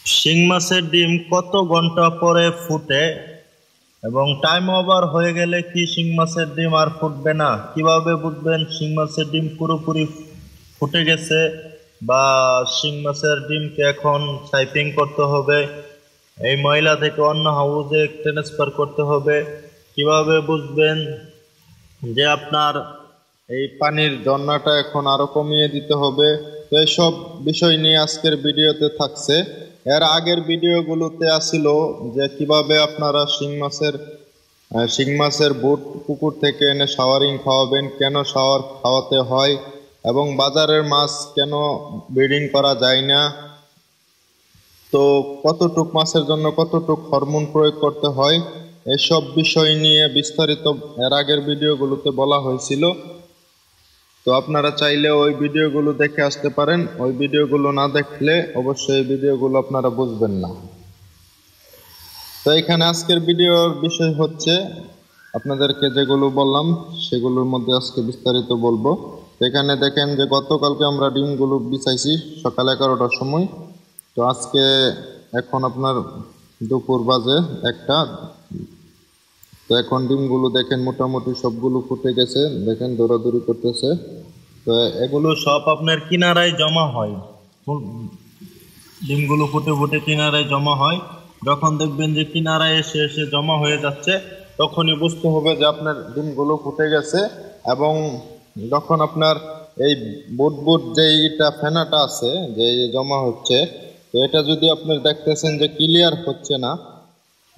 শিং মাছের ডিম কত ঘন্টা পরে ফুটে এবং টাইম ওভার হয়ে গেলে কি শিং মাছের ডিম আর ফুটবে না? কিভাবে বুঝবেন শিং মাছের ডিম পুরোপুরি ফুটে গেছে বা শিং মাছের ডিমকে এখন সাইপিং করতে হবে, এই ময়লা থেকে অন্য হাউজে ট্রান্সফার করতে হবে? কিভাবে বুঝবেন যে আপনার এই পানির ঝর্ণাটা এখন আরো কমিয়ে দিতে হবে? তো এইসব বিষয় নিয়ে আজকের ভিডিওতে থাকছে। এর আগের ভিডিওগুলোতে আসিল যে কিভাবে আপনারা শিং মাছের বুট পুকুর থেকে এনে শাওয়ারিং খাওয়াবেন, কেন শাওয়ার খাওয়াতে হয় এবং বাজারের মাছ কেন ব্রিডিং করা যায় না, তো কতটুক মাছের জন্য কতটুক হরমোন প্রয়োগ করতে হয়, এসব বিষয় নিয়ে বিস্তারিত এর আগের ভিডিওগুলোতে বলা হয়েছিল। তো আপনারা চাইলে ওই ভিডিওগুলো দেখে আসতে পারেন। ওই ভিডিওগুলো না দেখলে অবশ্যই এই ভিডিওগুলো আপনারা বুঝবেন না। তো এখানে আজকের ভিডিওর বিষয় হচ্ছে আপনাদেরকে যেগুলো বললাম সেগুলোর মধ্যে আজকে বিস্তারিত বলবো। এখানে দেখেন যে গতকালকে আমরা ডিমগুলো বিছাইছি সকাল 11টার সময়। তো আজকে এখন আপনার দুপুর বাজে 1টা। তো এখন ডিমগুলো দেখেন মোটামুটি সবগুলো ফুটে গেছে, দেখেন দৌড়াদৌড়ি করতেছে। তো এগুলো সব আপনার কিনারায় জমা হয়, ডিমগুলো ফুটে ফুটে কিনারায় জমা হয়। যখন দেখবেন যে কিনারায় এসে এসে জমা হয়ে যাচ্ছে তখনই বুঝতে হবে যে আপনার ডিমগুলো ফুটে গেছে। এবং যখন আপনার এই বুট যে এটা ফেনাটা আছে যে জমা হচ্ছে, তো এটা যদি আপনি দেখতেছেন যে ক্লিয়ার হচ্ছে না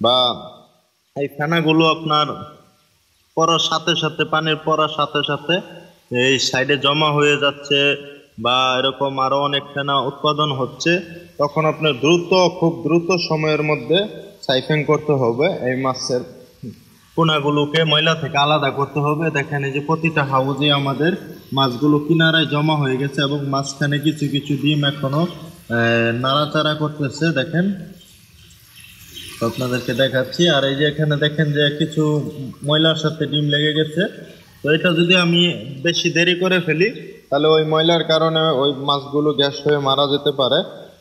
বা এই ফেনাগুলো আপনার পড়ার সাথে সাথে পানির পড়ার সাথে সাথে এই সাইডে জমা হয়ে যাচ্ছে বা এরকম আরো অনেক ফেনা উৎপাদন হচ্ছে, তখন আপনার খুব দ্রুত সময়ের মধ্যে সাইফিং করতে হবে। এই মাছের পোনাগুলোকে ময়লা থেকে আলাদা করতে হবে। দেখেন এই যে প্রতিটা হাউজে আমাদের মাছগুলো কিনারায় জমা হয়ে গেছে এবং মাঝখানে কিছু কিছু ডিম এখনো নাড়াচাড়া করতেছে, দেখেন আপনাদেরকে দেখাচ্ছি। আর এই যে এখানে দেখেন যে কিছু ময়লার সাথে ডিম লেগে গেছে। তো এটা যদি আমি বেশি দেরি করে ফেলি তাহলে ওই ময়লার কারণে ওই মাছগুলো গ্যাস হয়ে মারা যেতে পারে।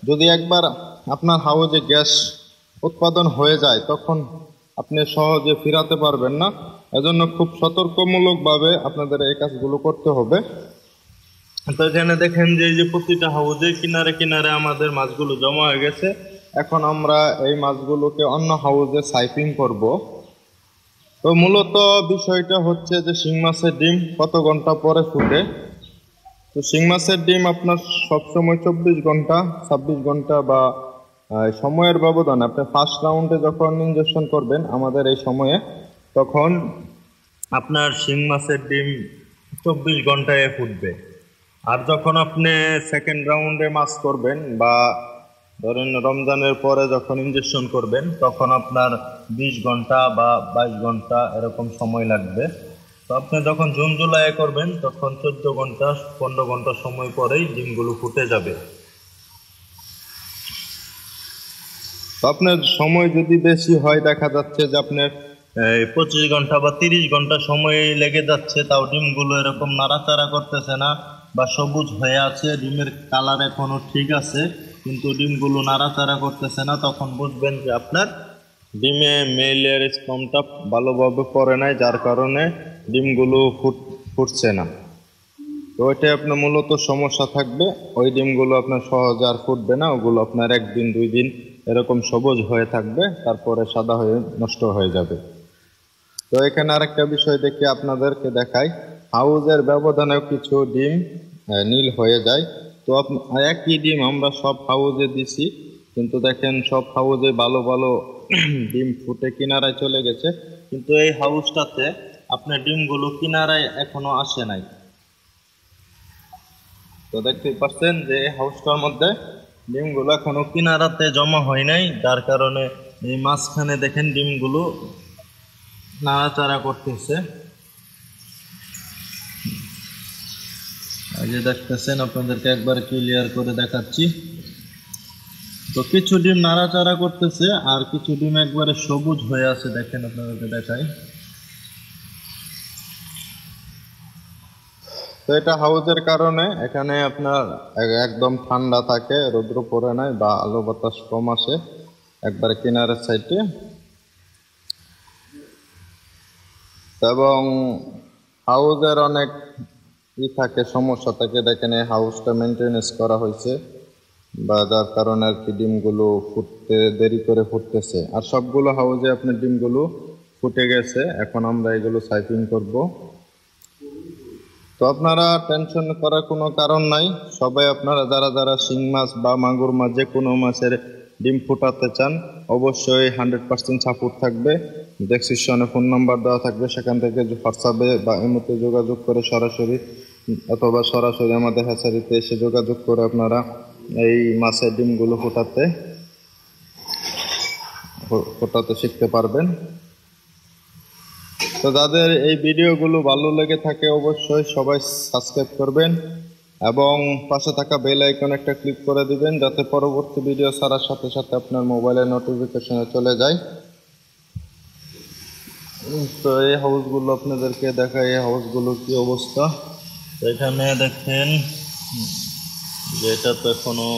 যদি একবার আপনার হাউজে গ্যাস উৎপাদন হয়ে যায় তখন আপনি সহজে ফিরাতে পারবেন না। এজন্য খুব সতর্কমূলকভাবে আপনাদের এই কাজগুলো করতে হবে। তো এখানে দেখেন যে এই যে প্রতিটা হাউজে কিনারে কিনারে আমাদের মাছগুলো জমা হয়ে গেছে। এখন আমরা এই মাছগুলোকে অন্য হাউজে সাইপিং করব। তো মূলত বিষয়টা হচ্ছে যে শিং মাছের ডিম কত ঘন্টা পরে ফুটে। তো শিং মাছের ডিম আপনার সবসময় 24 ঘন্টা 26 ঘন্টা বা সময়ের ব্যবধান, আপনি ফার্স্ট রাউন্ডে যখন ইনজেকশন করবেন আমাদের এই সময়ে, তখন আপনার শিং মাছের ডিম 24 ঘন্টায় ফুটবে। আর যখন আপনি সেকেন্ড রাউন্ডে মাছ করবেন বা ধরেন রমজানের পরে যখন ইনজেকশন করবেন তখন আপনার 20 ঘন্টা বা 22 ঘন্টা এরকম সময় লাগবে। তো আপনি যখন জুন জুলাই করবেন তখন 14 ঘন্টা 15 ঘন্টা সময় পরেই ডিমগুলো ফুটে যাবে। তো আপনার সময় যদি বেশি হয়, দেখা যাচ্ছে যে আপনার 25 ঘন্টা বা 30 ঘন্টা সময় লেগে যাচ্ছে, তাও ডিমগুলো এরকম নাড়াচাড়া করতেছে না বা সবুজ হয়ে আছে, ডিমের কালার এখনো ঠিক আছে কিন্তু ডিমগুলো নাড়াচাড়া করতেছে না, তখন বুঝবেন যে আপনার ডিমে মেলের স্পামটা ভালোভাবে পড়ে নাই, যার কারণে ডিমগুলো ফুটছে না। তো ওইটাই আপনার মূলত সমস্যা থাকবে। ওই ডিমগুলো আপনার সহজে আর ফুটবে না, ওগুলো আপনার 1 দিন 2 দিন এরকম সবুজ হয়ে থাকবে, তারপরে সাদা হয়ে নষ্ট হয়ে যাবে। তো এখানে আরেকটা বিষয় দেখে আপনাদেরকে দেখাই, হাউজের ব্যবধানেও কিছু ডিম নীল হয়ে যায়। তো একই ডিম আমরা সব হাউজে দিছি, কিন্তু দেখেন সব হাউজে ভালো ভালো ডিম ফুটে কিনারায় চলে গেছে, কিন্তু এই হাউজটাতে আপনার ডিমগুলো কিনারায় এখনো আসে নাই। তো দেখতে পাচ্ছেন যে হাউসটার মধ্যে ডিমগুলো এখনো কিনারাতে জমা হয় নাই, যার কারণে এই মাঝখানে দেখেন ডিমগুলো নাড়াচাড়া করতেছে। এই যে দেখতেছেন, আপনাদেরকে একবার ক্লিয়ার করে দেখাচ্ছি। তো কিছু ডিম নাড়াচাড়া করতেছে আর কিছু ডিম একবারে সবুজ হয়ে আছে, দেখেন আপনাদেরকে দেখাই। তো এটা হাউজের কারণে এখানে আপনার একদম ঠান্ডা থাকে, রৌদ্র পড়ে নাই বা আলো বাতাস কম আসে একবারে কিনারের সাইডে। এবং হাউজের অনেক থাকে, সমস্যা থাকে। দেখেন এই হাউসটা মেনটেনেন্স করা হয়েছে বা যার কারণে আর কি ডিমগুলো ফুটতে দেরি করে ফুটতেছে। আর সবগুলো হাউজে আপনার ডিমগুলো ফুটে গেছে, এখন আমরা এগুলো সাইপিং করব। তো আপনারা টেনশন করার কোনো কারণ নাই। সবাই আপনারা যারা যারা শিং মাছ বা মাগুর মাছ যে কোনো মাছের ডিম ফুটাতে চান অবশ্যই 100% সাপোর্ট থাকবে। ডেসক্রিপশনে ফোন নাম্বার দেওয়া থাকবে, সেখান থেকে হোয়াটসঅ্যাপে বা এমনিতে যোগাযোগ করে সরাসরি অথবা সরাসরি আমাদের হ্যাচারিতে এসে যোগাযোগ করে আপনারা এই মাছের ডিমগুলো ফোটাতে শিখতে পারবেন। তো যাদের এই ভিডিওগুলো ভালো লেগে থাকে অবশ্যই সবাই সাবস্ক্রাইব করবেন এবং পাশে থাকা বেল আইকন একটা ক্লিক করে দিবেন, যাতে পরবর্তী ভিডিও ছাড়ার সাথে সাথে আপনার মোবাইলে নোটিফিকেশনে চলে যায়। তো এই হাউসগুলো আপনাদেরকে দেখাই, এই হাউসগুলো কি অবস্থা। তো এখানে দেখেন যে এটা তো এখনো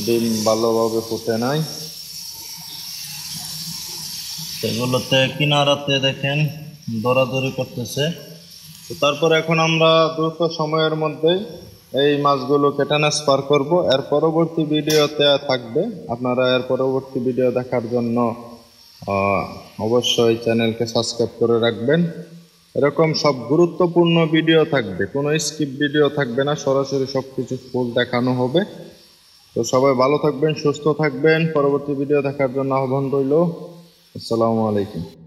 ডিম ভালোভাবে ফুটে নাই। সেগুলোতে কিনারাতে দেখেন দৌড়াদৌড়ি করতেছে। তো তারপরে এখন আমরা দ্রুত সময়ের মধ্যে এই মাছগুলোকে ট্রান্সফার করব। এর পরবর্তী ভিডিওতে থাকবে, আপনারা এর পরবর্তী ভিডিও দেখার জন্য অবশ্যই চ্যানেলকে সাবস্ক্রাইব করে রাখবেন। এরকম সব গুরুত্বপূর্ণ ভিডিও থাকবে, কোনো স্কিপ ভিডিও থাকবে না, সরাসরি সব কিছু ফুল দেখানো হবে। তো সবাই ভালো থাকবেন, সুস্থ থাকবেন। পরবর্তী ভিডিও দেখার জন্য আহ্বান রইল। আসসালামু আলাইকুম।